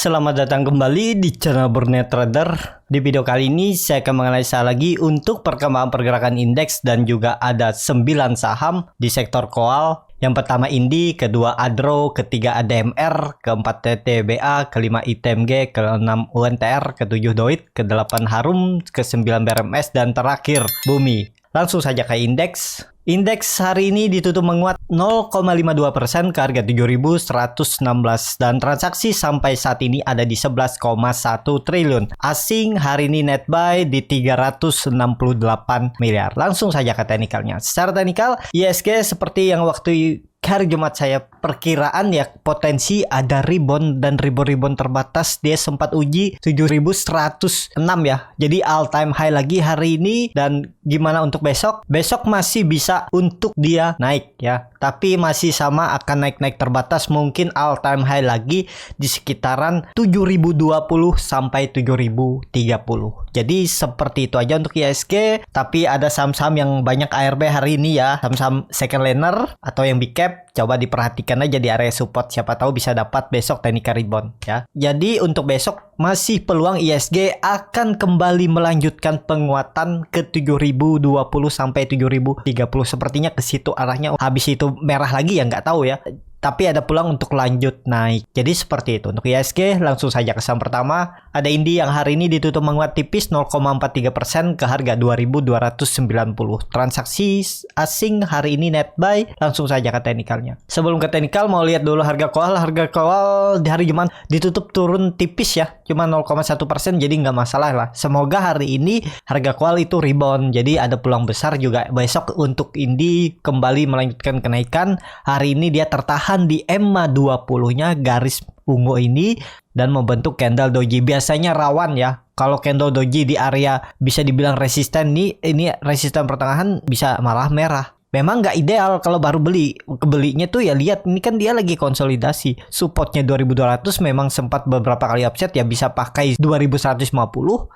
Selamat datang kembali di channel Burnet Trader. Di video kali ini saya akan menganalisa lagi untuk perkembangan pergerakan indeks dan juga ada 9 saham di sektor koal. Yang pertama Indi, kedua Adro, ketiga ADMR, keempat TTBA, kelima ITMG, keenam UNTR, ketujuh Doit, kedelapan Harum, kesembilan BRMS, dan terakhir Bumi. Langsung saja ke indeks. Indeks hari ini ditutup menguat 0,52% ke harga 7.116 dan transaksi sampai saat ini ada di 11,1 triliun. Asing hari ini net buy di 368 miliar. Langsung saja ke teknikalnya. Secara teknikal, ISG seperti yang waktu hari Jumat saya perkiraan ya, potensi ada rebound dan rebound terbatas. Dia sempat uji 7.106 ya. Jadi all time high lagi hari ini. Dan gimana untuk besok? Besok masih bisa untuk dia naik ya. Tapi masih sama akan naik-naik terbatas, mungkin all time high lagi di sekitaran 7.020 sampai 7.030. Jadi seperti itu aja untuk ISG. Tapi ada saham-saham yang banyak ARB hari ini ya. Saham-saham second laner atau yang big cap. Coba diperhatikan aja di area support, siapa tahu bisa dapat besok teknika rebound ya. Jadi untuk besok masih peluang ISG akan kembali melanjutkan penguatan ke 7.020 sampai 7.030. Sepertinya ke situ arahnya. Habis itu merah lagi ya, nggak tahu ya. Tapi ada peluang untuk lanjut naik. Jadi seperti itu untuk ISG. Langsung saja ke saham pertama. Ada Indi yang hari ini ditutup menguat tipis 0,43% ke harga 2.290. Transaksi asing hari ini net buy. Langsung saja ke teknikalnya. Sebelum ke teknikal mau lihat dulu harga koal. Harga koal di hari Jumat ditutup turun tipis ya. Cuma 0,1%, jadi nggak masalah lah. Semoga hari ini harga koal itu rebound. Jadi ada peluang besar juga besok untuk Indi kembali melanjutkan kenaikan. Hari ini dia tertahan di EMA 20-nya garis ungu ini dan membentuk candle doji. Biasanya rawan ya. Kalau candle doji di area bisa dibilang resisten nih, ini resisten pertengahan bisa malah merah. Memang nggak ideal kalau baru beli. Kebelinya tuh ya lihat, ini kan dia lagi konsolidasi. Supportnya 2.200 memang sempat beberapa kali upset ya, bisa pakai 2.150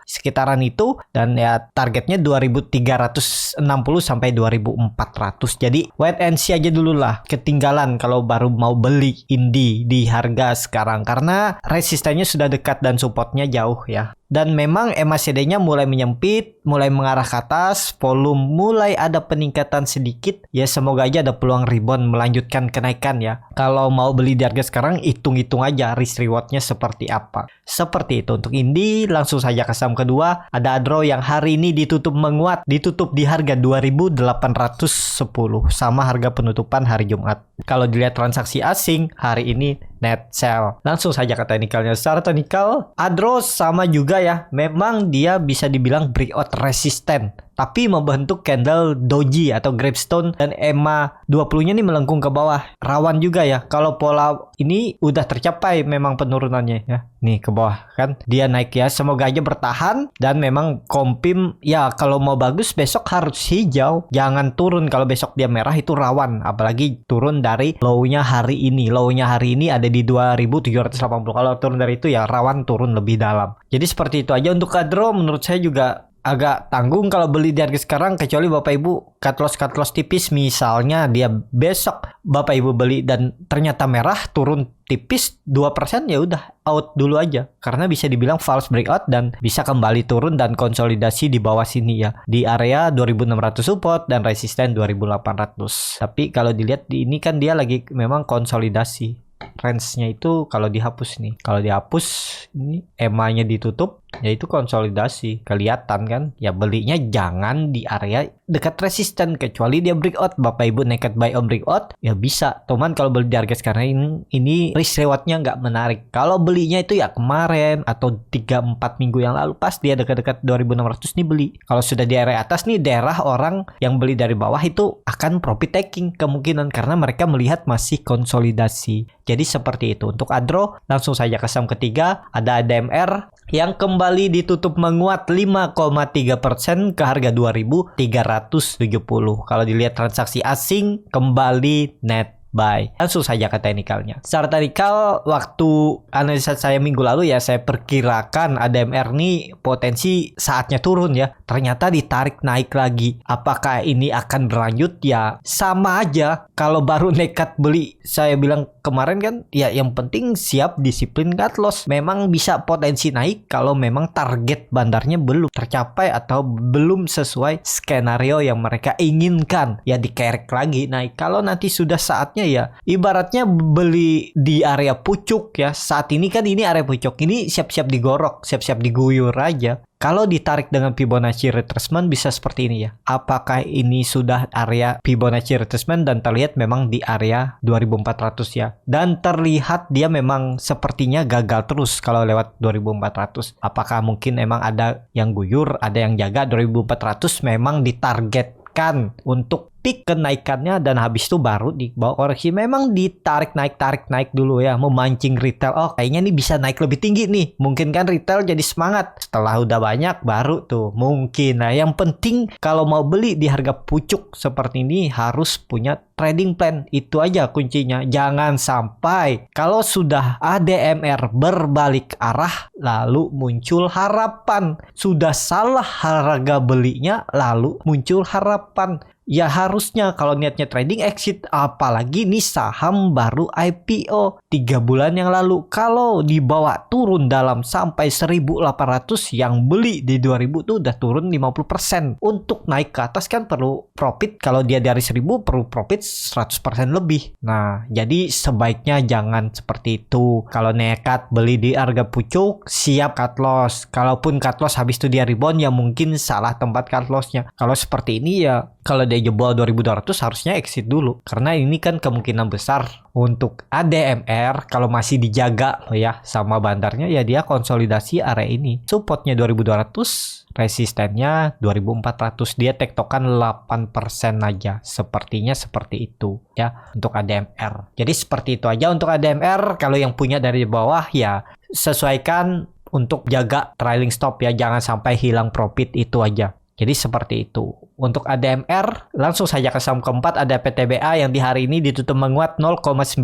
sekitaran itu. Dan ya targetnya 2.360 sampai 2.400. Jadi wait and see aja dulu lah. Ketinggalan kalau baru mau beli Indi di harga sekarang. Karena resistennya sudah dekat dan supportnya jauh ya. Dan memang MACD-nya mulai menyempit, mulai mengarah ke atas, volume mulai ada peningkatan sedikit. Ya semoga aja ada peluang rebound melanjutkan kenaikan ya. Kalau mau beli di harga sekarang, hitung-hitung aja risk reward-nya seperti apa. Seperti itu untuk Indi. Langsung saja ke saham kedua. Ada Adro yang hari ini ditutup menguat, ditutup di harga 2.810 sama harga penutupan hari Jumat. Kalau dilihat transaksi asing hari ini net sell. Langsung saja ke teknikalnya. Secara teknikal, Adro sama juga ya. Memang dia bisa dibilang breakout resisten, tapi membentuk candle doji atau gravestone dan EMA 20-nya nih melengkung ke bawah. Rawan juga ya. Kalau pola ini udah tercapai memang penurunannya ya. Nih ke bawah kan. Dia naik ya. Semoga aja bertahan dan memang kompim ya kalau mau bagus besok harus hijau. Jangan turun. Kalau besok dia merah itu rawan. Apalagi turun dari low-nya hari ini. Low-nya hari ini ada di 2.780. Kalau turun dari itu ya rawan turun lebih dalam. Jadi seperti itu aja untuk Adro. Menurut saya juga agak tanggung kalau beli di harga sekarang, kecuali Bapak Ibu cut loss tipis. Misalnya dia besok Bapak Ibu beli dan ternyata merah turun tipis 2%, ya udah out dulu aja. Karena bisa dibilang false breakout dan bisa kembali turun dan konsolidasi di bawah sini ya. Di area 2.600 support dan resisten 2.800. Tapi kalau dilihat di ini kan dia lagi memang konsolidasi. Range-nya itu kalau dihapus nih. Kalau dihapus ini EMA-nya ditutup, yaitu konsolidasi. Kelihatan kan? Ya belinya jangan di area dekat resisten, kecuali dia breakout. Bapak Ibu nekat buy on breakout ya bisa. Cuman kalau beli di harga sekarang ini risk reward-nya nggak menarik. Kalau belinya itu ya kemarin atau 3-4 minggu yang lalu pas dia dekat-dekat 2.600 nih beli. Kalau sudah di area atas nih, daerah orang yang beli dari bawah itu akan profit taking kemungkinan karena mereka melihat masih konsolidasi. Jadi seperti itu untuk Adro. Langsung saja ke saham ketiga. Ada ADMR yang kembali ditutup menguat 5,3% ke harga 2.370. Kalau dilihat transaksi asing kembali net buy. Langsung saja ke teknikalnya. Secara teknikal, waktu analisa saya minggu lalu ya, saya perkirakan ADMR nih potensi saatnya turun ya. Ternyata ditarik naik lagi. Apakah ini akan berlanjut? Ya sama aja. Kalau baru nekat beli, saya bilang kemarin kan, ya yang penting siap disiplin cut loss. Memang bisa potensi naik kalau memang target bandarnya belum tercapai atau belum sesuai skenario yang mereka inginkan. Ya dikerek lagi naik. Kalau nanti sudah saatnya ya ibaratnya beli di area pucuk ya. Saat ini kan ini area pucuk, ini siap-siap digorok, siap-siap diguyur aja. Kalau ditarik dengan Fibonacci retracement bisa seperti ini ya. Apakah ini sudah area Fibonacci retracement dan terlihat memang di area 2400 ya. Dan terlihat dia memang sepertinya gagal terus kalau lewat 2400. Apakah mungkin memang ada yang guyur, ada yang jaga 2400 memang ditargetkan untuk peak kenaikannya dan habis itu baru dibawa koreksi. Memang ditarik naik dulu ya, memancing retail. Oh kayaknya nih bisa naik lebih tinggi nih, mungkin kan retail jadi semangat. Setelah udah banyak baru tuh mungkin. Nah yang penting kalau mau beli di harga pucuk seperti ini harus punya trading plan. Itu aja kuncinya. Jangan sampai kalau sudah ADMR berbalik arah lalu muncul harapan, sudah salah harga belinya lalu muncul harapan. Ya harusnya kalau niatnya trading exit, apalagi nih saham baru IPO 3 bulan yang lalu. Kalau dibawa turun dalam sampai 1.800, yang beli di 2.000 tuh udah turun 50%. Untuk naik ke atas kan perlu profit, kalau dia dari 1.000 perlu profit 100% lebih. Nah jadi sebaiknya jangan seperti itu. Kalau nekat beli di harga pucuk, siap cut loss. Kalaupun cut loss habis itu dia rebound, ya mungkin salah tempat cut lossnya. Kalau seperti ini ya kalau dia jebol 2200 harusnya exit dulu. Karena ini kan kemungkinan besar untuk ADMR kalau masih dijaga ya sama bandarnya, ya dia konsolidasi area ini. Supportnya 2200, resistennya 2400. Dia tektokan 8% aja. Sepertinya seperti itu ya untuk ADMR. Jadi seperti itu aja untuk ADMR. Kalau yang punya dari bawah ya sesuaikan untuk jaga trailing stop ya. Jangan sampai hilang profit, itu aja. Jadi seperti itu. Untuk ADMR, langsung saja ke saham keempat ada PTBA yang di hari ini ditutup menguat 0,9%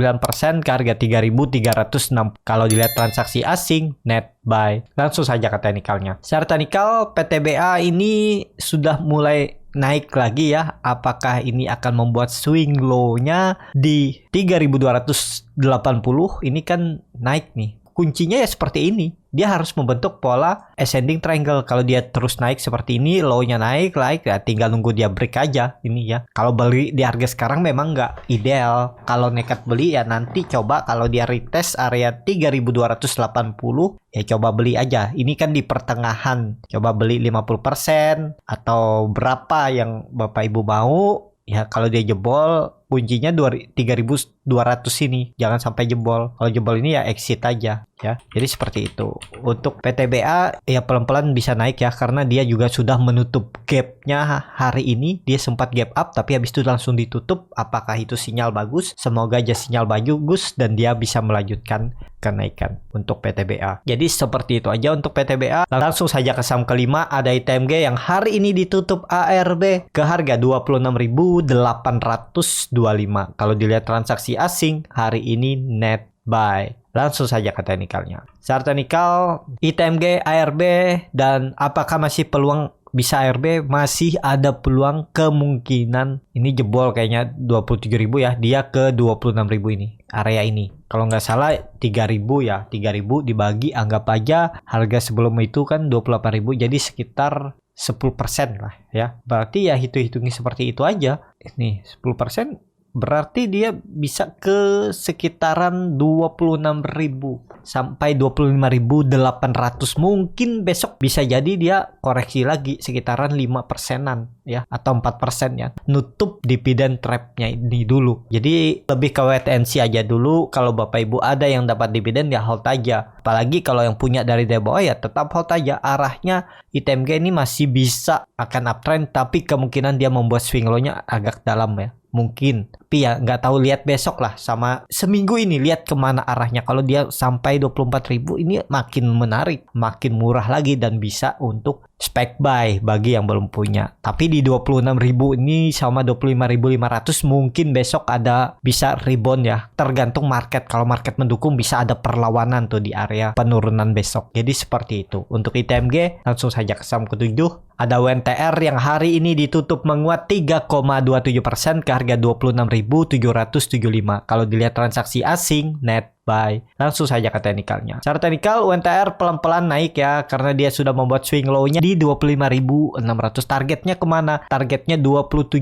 ke harga 3.306. Kalau dilihat transaksi asing, net buy. Langsung saja ke teknikalnya. Secara teknikal, PTBA ini sudah mulai naik lagi ya. Apakah ini akan membuat swing low-nya di 3.280? Ini kan naik nih. Kuncinya ya seperti ini. Dia harus membentuk pola ascending triangle. Kalau dia terus naik seperti ini, low-nya naik ya tinggal nunggu dia break aja ini ya. Kalau beli di harga sekarang memang nggak ideal. Kalau nekat beli ya nanti coba kalau dia retest area 3.280 ya coba beli aja. Ini kan di pertengahan. Coba beli 50% atau berapa yang Bapak Ibu mau. Ya kalau dia jebol kuncinya 3.200 ini. Jangan sampai jebol. Kalau jebol ini ya exit aja ya. Jadi seperti itu. Untuk PTBA ya pelan-pelan bisa naik ya. Karena dia juga sudah menutup gapnya hari ini. Dia sempat gap up tapi habis itu langsung ditutup. Apakah itu sinyal bagus? Semoga aja sinyal bagus dan dia bisa melanjutkan kenaikan untuk PTBA. Jadi seperti itu aja untuk PTBA. Langsung saja ke saham kelima ada ITMG yang hari ini ditutup ARB ke harga 26.825. Kalau dilihat transaksi asing hari ini net buy. Langsung saja ke teknikalnya. Secara teknikal ITMG, ARB, dan apakah masih peluang bisa ARB? Masih ada peluang, kemungkinan ini jebol kayaknya 27.000 ya. Dia ke 26.000 ini. Area ini. Kalau nggak salah 3.000 ya. 3.000 dibagi anggap aja harga sebelum itu kan 28.000. Jadi sekitar 10% lah ya. Berarti ya hitung-hitungnya seperti itu aja. Nih 10% berarti dia bisa ke sekitaran 26.000 sampai 25.800. Mungkin besok bisa jadi dia koreksi lagi sekitaran 5%-an ya atau 4% ya. Nutup dividen trap-nya ini dulu. Jadi lebih ke wait and see aja dulu. Kalau Bapak Ibu ada yang dapat dividen ya hold aja. Apalagi kalau yang punya dari bawah ya tetap hold aja. Arahnya ITMG ini masih bisa akan uptrend tapi kemungkinan dia membuat swing low-nya agak dalam ya. Mungkin, tapi ya nggak tahu, lihat besok lah sama seminggu ini lihat kemana arahnya. Kalau dia sampai 24.000 ini makin menarik, makin murah lagi dan bisa untuk spek buy bagi yang belum punya. Tapi di 26.000 ini sama 25.500 mungkin besok ada bisa rebound ya. Tergantung market. Kalau market mendukung bisa ada perlawanan tuh di area penurunan besok. Jadi seperti itu. Untuk ITMG langsung saja ke saham ke-7. Ada WNTR yang hari ini ditutup menguat 3,27% ke harga 26.775. Kalau dilihat transaksi asing net buy. Langsung saja ke teknikalnya. Secara teknikal WNTR pelan-pelan naik ya karena dia sudah membuat swing low-nya di 25.600. Targetnya kemana? Targetnya 27.000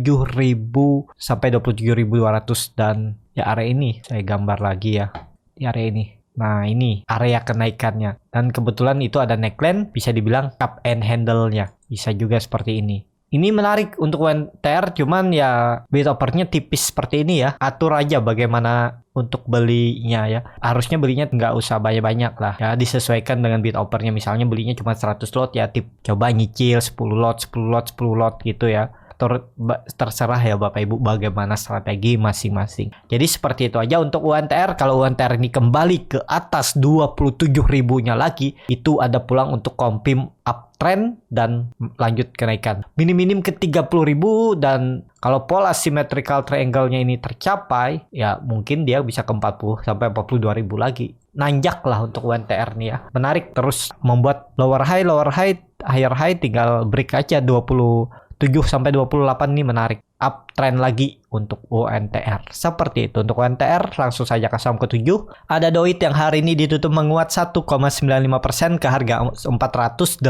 sampai 27.200 dan ya area ini saya gambar lagi ya. Di area ini. Nah ini area kenaikannya. Dan kebetulan itu ada neckline bisa dibilang cup and handle-nya. Bisa juga seperti ini. Ini menarik untuk WNTR cuman ya bid offer-nya tipis seperti ini ya. Atur aja bagaimana untuk belinya ya. Harusnya belinya nggak usah banyak-banyak lah ya. Disesuaikan dengan bid offer-nya. Misalnya belinya cuma 100 lot ya. Coba nyicil 10 lot, 10 lot, 10 lot gitu ya. Terserah ya Bapak Ibu bagaimana strategi masing-masing. Jadi seperti itu aja untuk UNTR. Kalau UNTR ini kembali ke atas 27.000-nya lagi, itu ada pulang untuk confirm uptrend dan lanjut kenaikan. Minim-minim ke 30.000 dan kalau pola symmetrical triangle-nya ini tercapai, ya mungkin dia bisa ke 40 sampai 42.000 lagi. Nanjak lah untuk UNTR nih ya. Menarik terus membuat lower high, higher high tinggal break aja 27 sampai 28 nih menarik. Uptrend lagi untuk UNTR. Seperti itu untuk UNTR. Langsung saja ke saham ke-7. Ada Doit yang hari ini ditutup menguat 1,95% ke harga 418.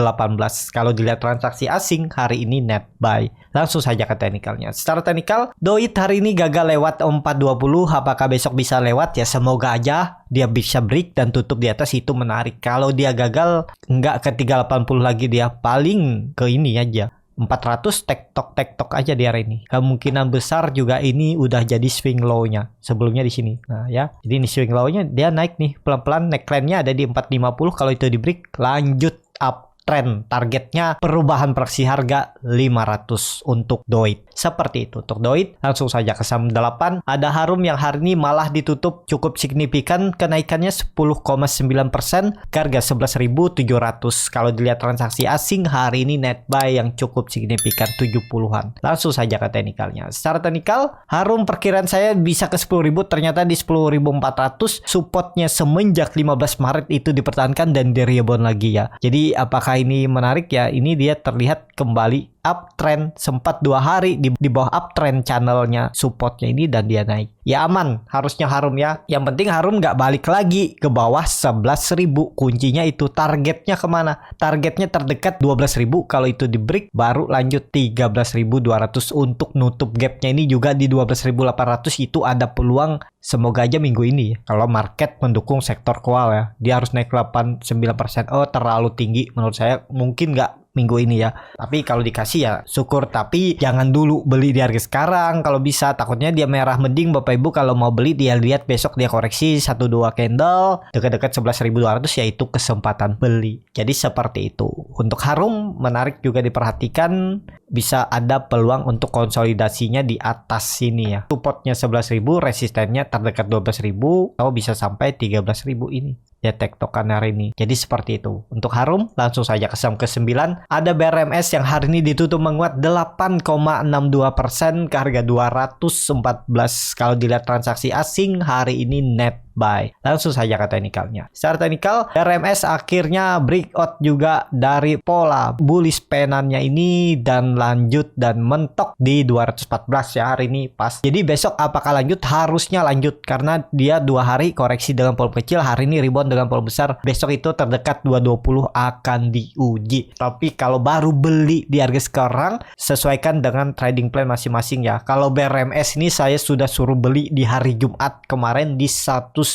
Kalau dilihat transaksi asing hari ini net buy. Langsung saja ke teknikalnya. Secara teknikal Doit hari ini gagal lewat 420. Apakah besok bisa lewat? Ya semoga aja dia bisa break dan tutup di atas, itu menarik. Kalau dia gagal nggak ke 380 lagi, dia paling ke ini aja 400 tektok aja di area ini. Kemungkinan besar juga ini udah jadi swing low-nya sebelumnya di sini. Nah ya, jadi ini swing low-nya dia naik nih pelan-pelan. Neckline-nya ada di 450. Kalau itu di break lanjut up trend. Targetnya perubahan proyeksi harga 500 untuk Doit. Seperti itu untuk Doit. Langsung saja ke saham 8. Ada Harum yang hari ini malah ditutup cukup signifikan, kenaikannya 10,9% ke harga 11.700. Kalau dilihat transaksi asing hari ini net buy yang cukup signifikan 70-an. Langsung saja ke teknikalnya. Secara teknikal Harum perkiraan saya bisa ke 10.000, ternyata di 10.400. Supportnya semenjak 15 Maret itu dipertahankan dan di rebound lagi ya. Jadi apakah ini menarik ya? Ini dia terlihat kembali uptrend, sempat 2 hari di bawah uptrend channelnya supportnya ini dan dia naik. Ya aman, harusnya Harum ya. Yang penting Harum nggak balik lagi ke bawah 11.000. Kuncinya itu targetnya kemana? Targetnya terdekat 12.000. Kalau itu di break baru lanjut 13.200 untuk nutup gapnya ini juga di 12.800. Itu ada peluang semoga aja minggu ini ya. Kalau market mendukung sektor koal ya. Dia harus naik 8-9%. Oh terlalu tinggi menurut saya, mungkin nggak minggu ini ya. Tapi kalau dikasih ya syukur, tapi jangan dulu beli di harga sekarang kalau bisa, takutnya dia merah. Mending Bapak Ibu kalau mau beli dia lihat besok dia koreksi 1-2 candle dekat-dekat 11.200, yaitu kesempatan beli. Jadi seperti itu. Untuk Harum menarik juga diperhatikan, bisa ada peluang untuk konsolidasinya di atas sini ya. Supportnya 11.000, resistennya terdekat 12.000, atau bisa sampai 13.000 ini. Ya tektokan hari ini. Jadi seperti itu. Untuk Harum langsung saja ke saham ke-9. Ada BRMS yang hari ini ditutup menguat 8,62% ke harga 214. Kalau dilihat transaksi asing hari ini net buy. Langsung saja ke teknikalnya. Secara teknikal RMS akhirnya breakout juga dari pola bullish penannya ini dan lanjut dan mentok di 214 ya hari ini pas. Jadi besok apakah lanjut? Harusnya lanjut karena dia 2 hari koreksi dengan volume kecil, hari ini rebound dengan volume besar. Besok itu terdekat 220 akan diuji. Tapi kalau baru beli di harga sekarang, sesuaikan dengan trading plan masing-masing ya. Kalau BRMS ini saya sudah suruh beli di hari Jumat kemarin di 195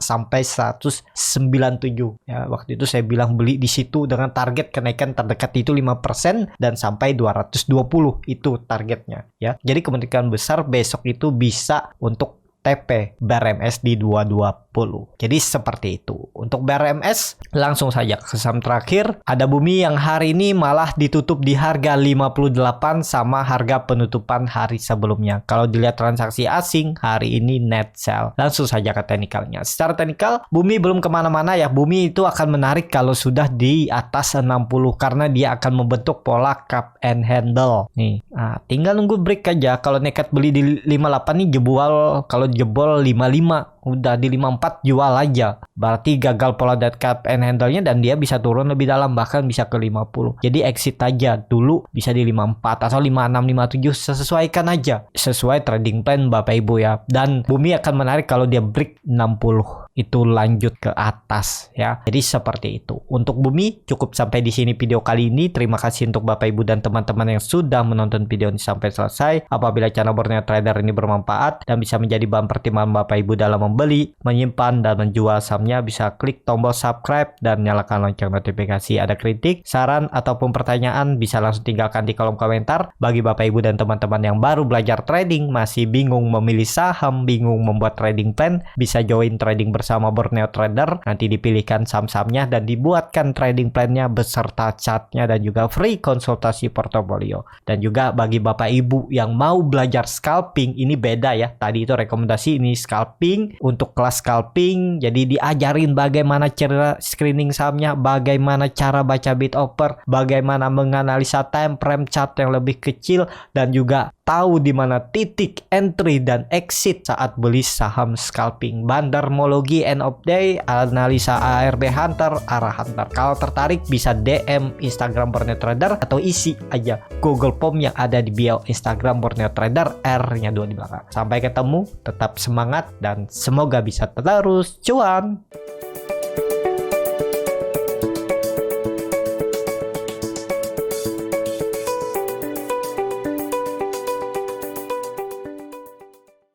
sampai 197 ya. Waktu itu saya bilang beli di situ dengan target kenaikan terdekat itu 5% dan sampai 220 itu targetnya ya. Jadi kemungkinan besar besok itu bisa untuk TP BRMS di 220. Jadi seperti itu. Untuk BRMS langsung saja ke saham terakhir. Ada Bumi yang hari ini malah ditutup di harga 58 sama harga penutupan hari sebelumnya. Kalau dilihat transaksi asing hari ini net sell. Langsung saja ke teknikalnya. Secara teknikal Bumi belum kemana-mana ya. Bumi itu akan menarik kalau sudah di atas 60 karena dia akan membentuk pola cup and handle. Nih, tinggal nunggu break aja. Kalau nekat beli di 58 nih kalau jebol 55 udah di 54 jual aja. Berarti gagal pola dead cup and handle-nya dan dia bisa turun lebih dalam bahkan bisa ke 50. Jadi exit aja dulu bisa di 54 atau 56 57 sesuaikan aja. Sesuai trading plan Bapak Ibu ya. Dan Bumi akan menarik kalau dia break 60 itu lanjut ke atas ya. Jadi seperti itu. Untuk Bumi cukup sampai di sini video kali ini. Terima kasih untuk Bapak Ibu dan teman-teman yang sudah menonton video ini sampai selesai. Apabila channel Borneo Trader ini bermanfaat dan bisa menjadi bahan pertimbangan Bapak Ibu dalam membeli, menyimpan dan menjual sahamnya, bisa klik tombol subscribe dan nyalakan lonceng notifikasi. Ada kritik, saran ataupun pertanyaan bisa langsung tinggalkan di kolom komentar. Bagi Bapak Ibu dan teman-teman yang baru belajar trading, masih bingung memilih saham, bingung membuat trading plan, bisa join trading bersama Borneo Trader. Nanti dipilihkan saham-sahamnya dan dibuatkan trading plannya beserta chartnya dan juga free konsultasi portofolio. Dan juga bagi Bapak Ibu yang mau belajar scalping, ini beda ya. Tadi itu rekomendasi, ini scalping. Untuk kelas scalping, jadi diajarin bagaimana cara screening sahamnya, bagaimana cara baca bid offer, bagaimana menganalisa time frame chart yang lebih kecil, dan juga tahu di mana titik entry dan exit saat beli saham scalping. Bandarmologi end of day, analisa ARB Hunter, arah Hunter. Kalau tertarik bisa DM Instagram Borneo Trader atau isi aja Google Form yang ada di bio Instagram Borneo Trader, R-nya 2 di belakang. Sampai ketemu, tetap semangat dan semoga bisa terus cuan.